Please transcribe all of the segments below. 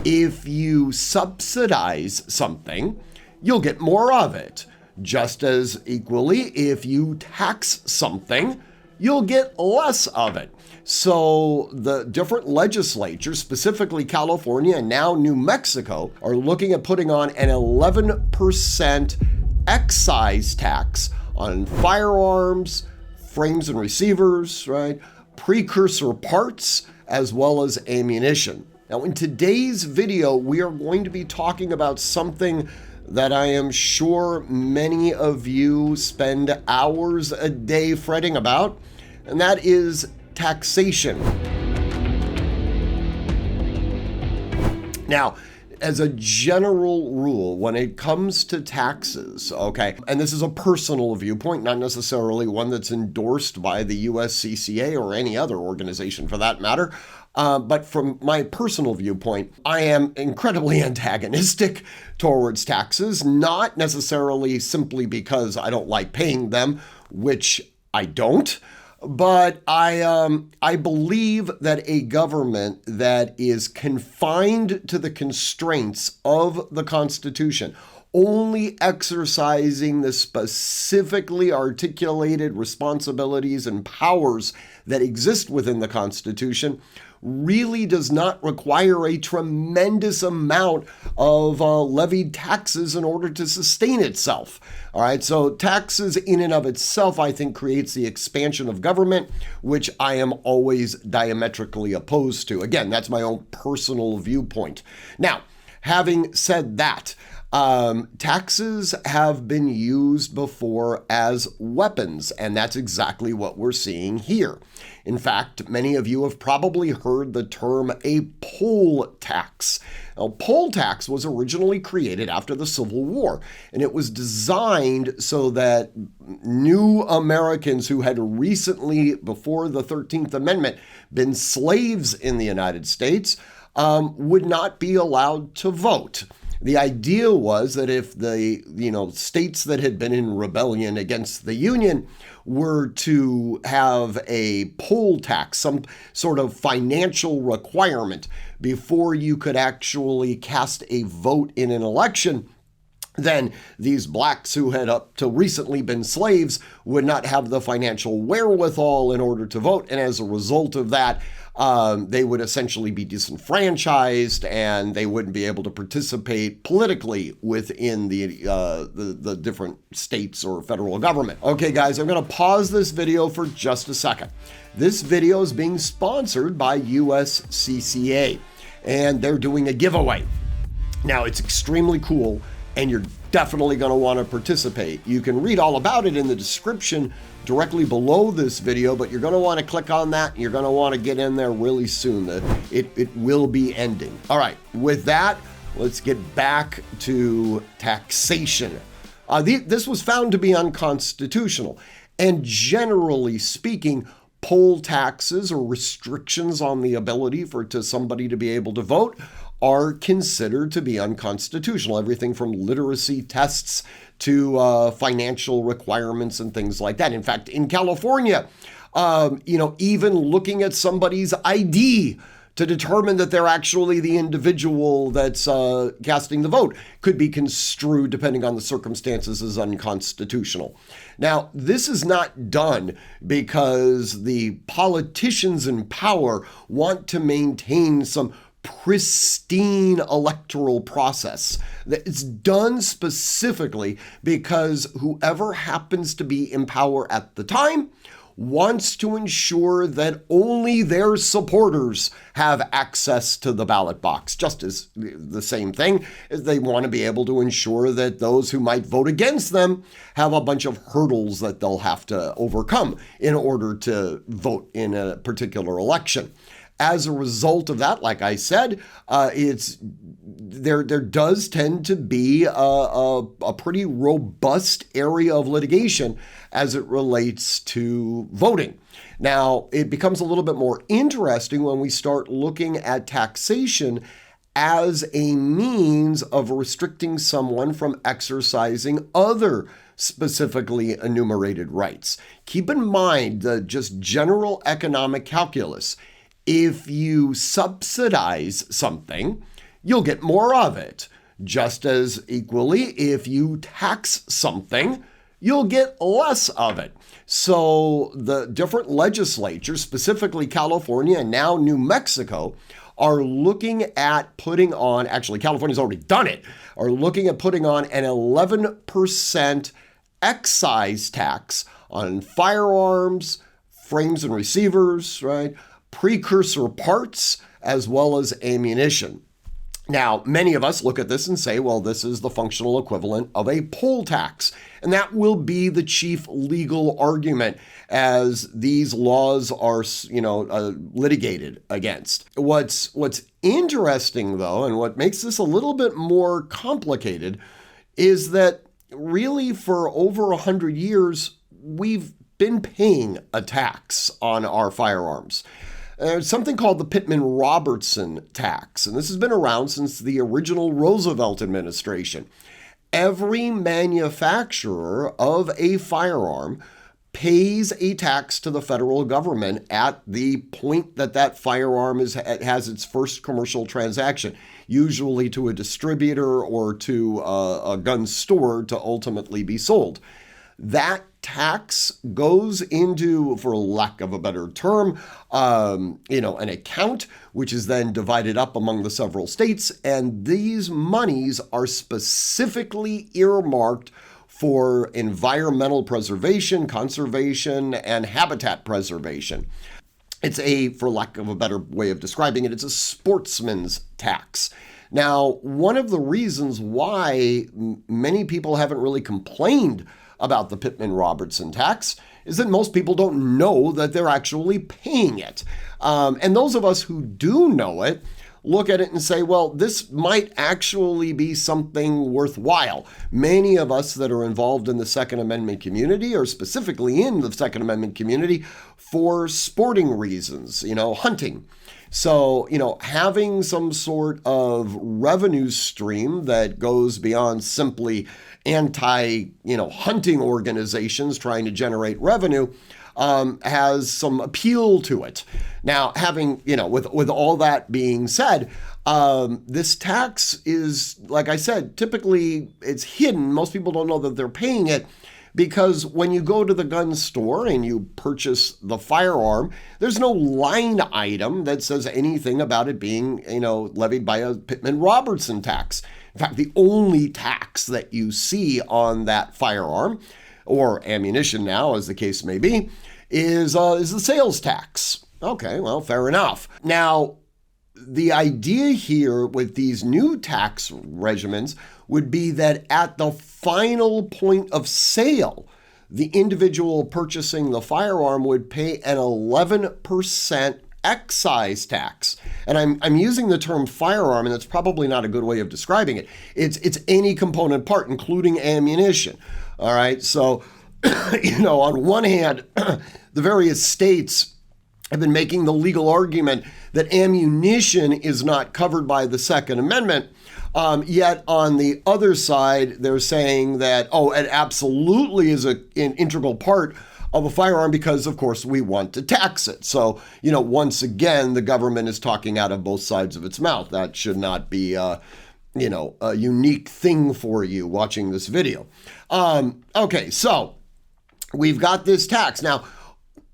If you subsidize something, you'll get more of it. Just as equally, if you tax something, you'll get less of it. So the different legislatures, specifically California and now New Mexico, are looking at putting on an 11% excise tax on firearms, frames and receivers, right? Precursor parts, as well as ammunition. Now, in today's video, we are going to be talking about something that I am sure many of you spend hours a day fretting about, and that is taxation. Now, as a general rule, when it comes to taxes, okay, and this is a personal viewpoint, not necessarily one that's endorsed by the USCCA or any other organization for that matter, but from my personal viewpoint, I am incredibly antagonistic towards taxes, not necessarily simply because I don't like paying them, which I don't, but I believe that a government that is confined to the constraints of the Constitution, only exercising the specifically articulated responsibilities and powers that exist within the Constitution, really does not require a tremendous amount of levied taxes in order to sustain itself. All right, so taxes in and of itself, I think, creates the expansion of government, which I am always diametrically opposed to. Again, that's my own personal viewpoint. Now, having said that, taxes have been used before as weapons, and that's exactly what we're seeing here. In fact, many of you have probably heard the term a poll tax. Now, poll tax was originally created after the Civil War, and it was designed so that new Americans who had recently, before the 13th Amendment, been slaves in the United States would not be allowed to vote. The idea was that if the states that had been in rebellion against the Union were to have a poll tax, some sort of financial requirement before you could actually cast a vote in an election, then these blacks who had up till recently been slaves would not have the financial wherewithal in order to vote. And as a result of that, they would essentially be disenfranchised and they wouldn't be able to participate politically within the different states or federal government. Okay, guys, I'm going to pause this video for just a second. This video is being sponsored by USCCA, and they're doing a giveaway. Now, it's extremely cool, and you're definitely going to want to participate. You can read all about it in the description directly below this video, but you're going to want to click on that. And you're going to want to get in there really soon. It will be ending. All right, with that, let's get back to taxation. This was found to be unconstitutional, and generally speaking, poll taxes or restrictions on the ability for somebody to be able to vote are considered to be unconstitutional. Everything from literacy tests to financial requirements and things like that. In fact, in California, even looking at somebody's ID to determine that they're actually the individual that's casting the vote could be construed, depending on the circumstances, as unconstitutional. Now, this is not done because the politicians in power want to maintain some pristine electoral process. It's done specifically because whoever happens to be in power at the time wants to ensure that only their supporters have access to the ballot box, just as the same thing as they want to be able to ensure that those who might vote against them have a bunch of hurdles that they'll have to overcome in order to vote in a particular election. As a result of that, like I said, there does tend to be a pretty robust area of litigation as it relates to voting. Now, it becomes a little bit more interesting when we start looking at taxation as a means of restricting someone from exercising other specifically enumerated rights. Keep in mind the just general economic calculus. If you subsidize something, you'll get more of it. Just as equally, if you tax something, you'll get less of it. So the different legislatures, specifically California and now New Mexico, are looking at putting on, actually California's already done it, are looking at putting on an 11% excise tax on firearms, frames and receivers, right? Precursor parts, as well as ammunition. Now, many of us look at this and say, well, this is the functional equivalent of a poll tax. And that will be the chief legal argument as these laws are, litigated against. What's interesting, though, and what makes this a little bit more complicated is that really for over 100 years, we've been paying a tax on our firearms. There's something called the Pittman-Robertson tax, and this has been around since the original Roosevelt administration. Every manufacturer of a firearm pays a tax to the federal government at the point that that firearm has its first commercial transaction, usually to a distributor or to a gun store to ultimately be sold. That tax goes into, for lack of a better term, an account, which is then divided up among the several states. And these monies are specifically earmarked for environmental preservation, conservation, and habitat preservation. It's for lack of a better way of describing it, it's a sportsman's tax. Now, one of the reasons why many people haven't really complained about the Pittman-Robertson tax is that most people don't know that they're actually paying it. And those of us who do know it look at it and say, well, this might actually be something worthwhile. Many of us that are involved in the Second Amendment community, or specifically in the Second Amendment community, for sporting reasons, hunting. So, having some sort of revenue stream that goes beyond simply hunting organizations trying to generate revenue has some appeal to it. Now, having, with all that being said, this tax is, like I said, typically it's hidden. Most people don't know that they're paying it because when you go to the gun store and you purchase the firearm, there's no line item that says anything about it being, levied by a Pittman-Robertson tax. In fact, the only tax that you see on that firearm, or ammunition now, as the case may be, is the sales tax. Okay, well, fair enough. Now, the idea here with these new tax regimens would be that at the final point of sale, the individual purchasing the firearm would pay an 11% excise tax. And I'm using the term firearm, and that's probably not a good way of describing it. It's any component part, including ammunition. All right, so, on one hand, the various states have been making the legal argument that ammunition is not covered by the Second Amendment. Yet on the other side, they're saying that, it absolutely is an integral part of a firearm because, of course, we want to tax it. So, once again, the government is talking out of both sides of its mouth. That should not be, a unique thing for you watching this video. Okay, so we've got this tax. Now,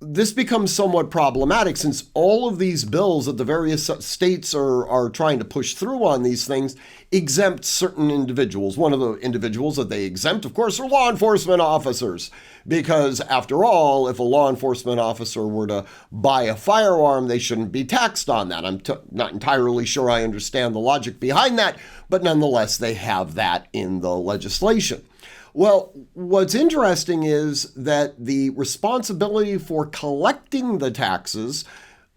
this becomes somewhat problematic since all of these bills that the various states are trying to push through on these things exempt certain individuals. One of the individuals that they exempt, of course, are law enforcement officers. Because after all, if a law enforcement officer were to buy a firearm, they shouldn't be taxed on that. I'm not entirely sure I understand the logic behind that, but nonetheless, they have that in the legislation. Well, what's interesting is that the responsibility for collecting the taxes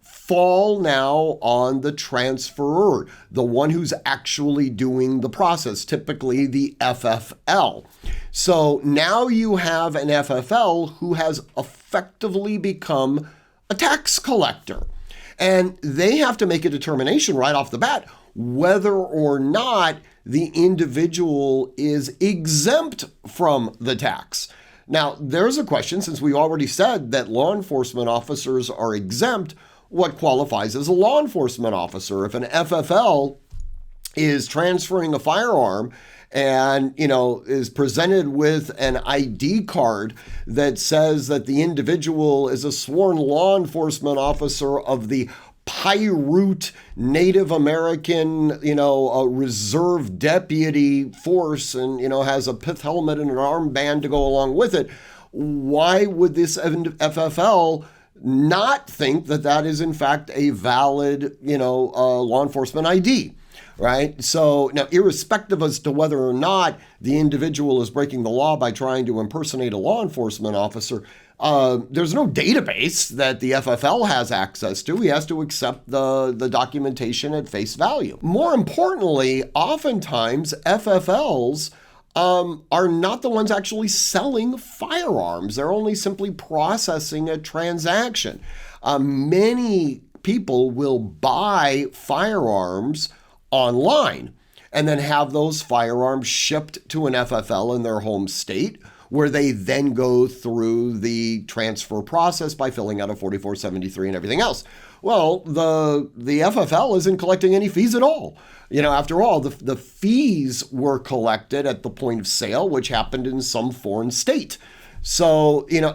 fall now on the transferor, the one who's actually doing the process, typically the FFL. So now you have an FFL who has effectively become a tax collector. And they have to make a determination right off the bat whether or not the individual is exempt from the tax. Now, there's a question, since we already said that law enforcement officers are exempt, what qualifies as a law enforcement officer? If an FFL is transferring a firearm and, is presented with an ID card that says that the individual is a sworn law enforcement officer of the Paiute Native American, a reserve deputy force and, has a pith helmet and an armband to go along with it, why would this FFL not think that that is in fact a valid, law enforcement ID? Right? So now, irrespective as to whether or not the individual is breaking the law by trying to impersonate a law enforcement officer, there's no database that the FFL has access to. He has to accept the documentation at face value. More importantly, oftentimes FFLs are not the ones actually selling firearms. They're only simply processing a transaction. Many people will buy firearms online and then have those firearms shipped to an FFL in their home state, where they then go through the transfer process by filling out a 4473 and everything else. Well, the FFL isn't collecting any fees at all. After all, the fees were collected at the point of sale, which happened in some foreign state. So, a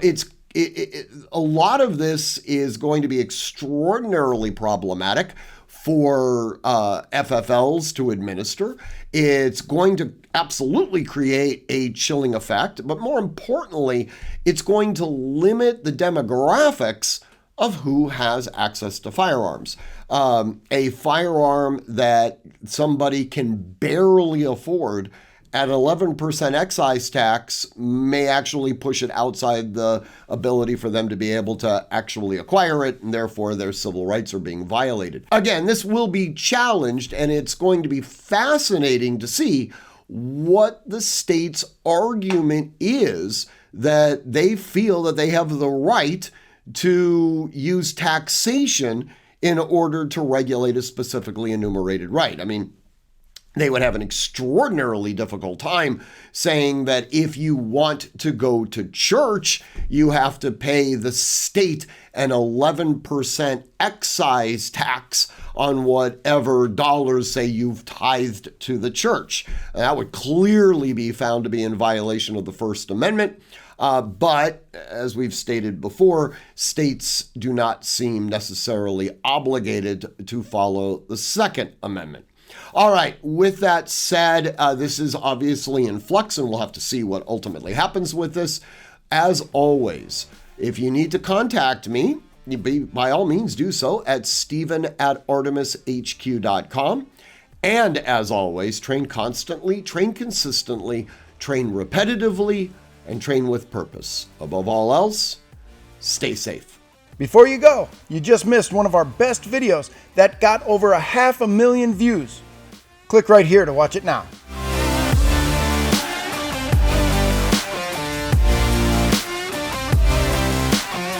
lot of this is going to be extraordinarily problematic for FFLs to administer. It's going to absolutely create a chilling effect, but more importantly, it's going to limit the demographics of who has access to firearms. A firearm that somebody can barely afford at 11% excise tax may actually push it outside the ability for them to be able to actually acquire it, and therefore their civil rights are being violated. Again, this will be challenged, and it's going to be fascinating to see what the state's argument is that they feel that they have the right to use taxation in order to regulate a specifically enumerated right. I mean, they would have an extraordinarily difficult time saying that if you want to go to church, you have to pay the state an 11% excise tax on whatever dollars, say, you've tithed to the church. That would clearly be found to be in violation of the First Amendment. But as we've stated before, states do not seem necessarily obligated to follow the Second Amendment. All right, with that said, this is obviously in flux, and we'll have to see what ultimately happens with this. As always, if you need to contact me, by all means do so at stephen@artemishq.com. And as always, train constantly, train consistently, train repetitively, and train with purpose. Above all else, stay safe. Before you go, you just missed one of our best videos that got over 500,000 views. Click right here to watch it now.